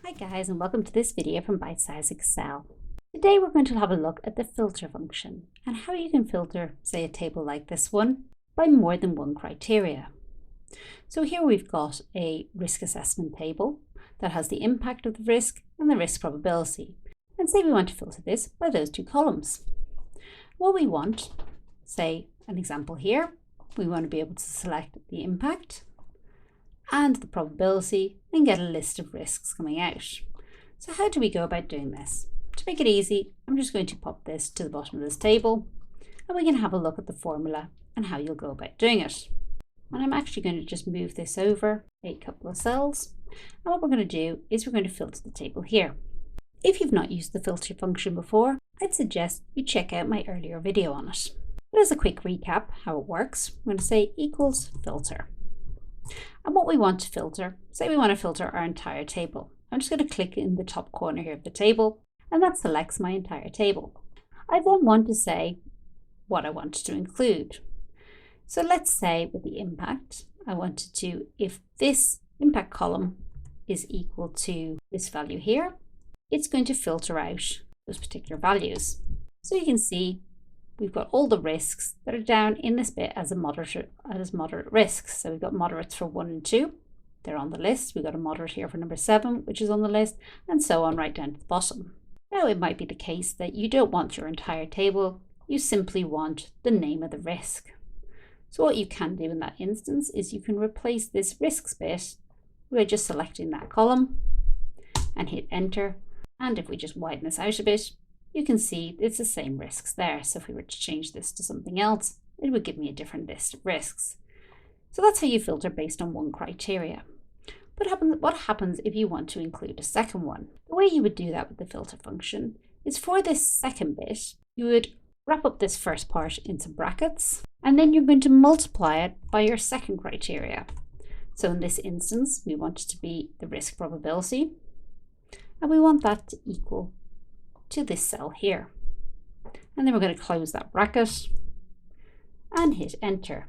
Hi guys, and welcome to this video from Bitesize Excel. Today we're going to have a look at the filter function and how you can filter, say, a table like this one by more than one criteria. So here we've got a risk assessment table that has the impact of the risk and the risk probability. And say we want to filter this by those two columns. What we want, say an example here, we want to be able to select the impact and the probability and get a list of risks coming out. So how do we go about doing this? To make it easy, I'm just going to pop this to the bottom of this table and we can have a look at the formula and how you'll go about doing it. And I'm actually going to just move this over a couple of cells. And what we're going to do is we're going to filter the table here. If you've not used the filter function before, I'd suggest you check out my earlier video on it. But as a quick recap how it works, I'm going to say equals filter. And what we want to filter, say we want to filter our entire table. I'm just going to click in the top corner here of the table and that selects my entire table. I then want to say what I want to include. So let's say with the impact, I wanted to, if this impact column is equal to this value here, it's going to filter out those particular values. So you can see we've got all the risks that are down in this bit as moderate risks. So we've got moderates for 1 and 2. They're on the list. We've got a moderate here for number 7, which is on the list, and so on right down to the bottom. Now it might be the case that you don't want your entire table. You simply want the name of the risk. So what you can do in that instance is you can replace this risks bit by just selecting that column and hit enter. And if we just widen this out a bit, you can see it's the same risks there. So if we were to change this to something else, it would give me a different list of risks. So that's how you filter based on one criteria. But what happens if you want to include a second one? The way you would do that with the filter function is for this second bit, you would wrap up this first part into brackets, and then you're going to multiply it by your second criteria. So in this instance, we want it to be the risk probability, and we want that to equal to this cell here. And then we're going to close that bracket and hit enter.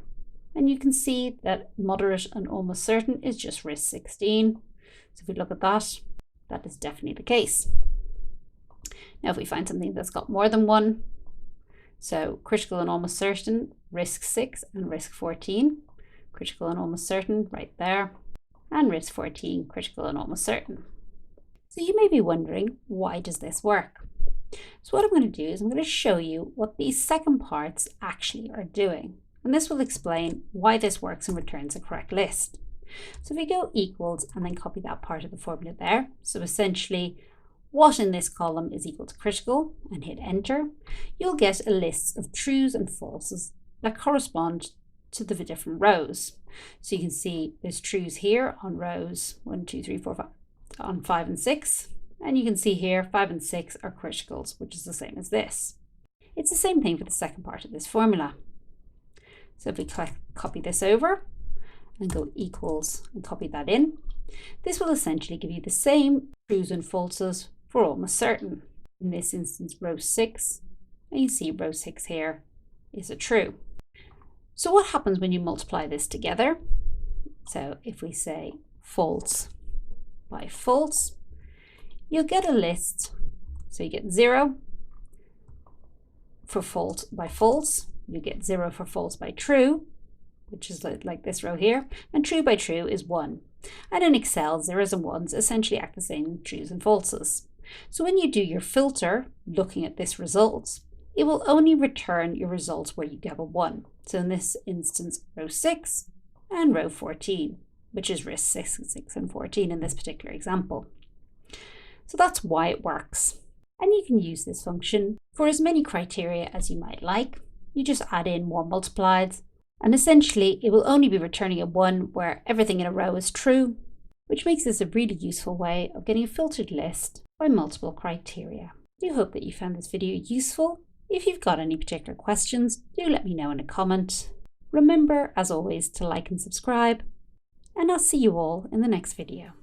And you can see that moderate and almost certain is just risk 16. So if we look at that, that is definitely the case. Now if we find something that's got more than one, so critical and almost certain, risk 6 and risk 14, critical and almost certain right there, and risk 14, critical and almost certain. So you may be wondering, why does this work? So what I'm going to do is I'm going to show you what these second parts actually are doing. And this will explain why this works and returns a correct list. So if we go equals and then copy that part of the formula there. So essentially what in this column is equal to critical and hit enter, you'll get a list of trues and falses that correspond to the different rows. So you can see there's trues here on rows 1, 2, 3, 4, 5, on 5 and 6. And you can see here 5 and 6 are criticals, which is the same as this. It's the same thing for the second part of this formula. So if we copy this over and go equals and copy that in, this will essentially give you the same trues and falses for almost certain. In this instance, row 6, and you see row 6 here is a true. So what happens when you multiply this together? So if we say false by false, you'll get a list. So you get 0 for false by false, you get 0 for false by true, which is like this row here, and true by true is 1. And in Excel, zeros and ones essentially act the same trues and falses. So when you do your filter, looking at this result, it will only return your results where you have a 1. So in this instance, row 6 and row 14, which is risk 6, 6 and 14 in this particular example. So that's why it works. And you can use this function for as many criteria as you might like. You just add in more multiplieds, and essentially it will only be returning a 1 where everything in a row is true, which makes this a really useful way of getting a filtered list by multiple criteria. I do hope that you found this video useful. If you've got any particular questions, do let me know in a comment. Remember, as always, to like and subscribe, and I'll see you all in the next video.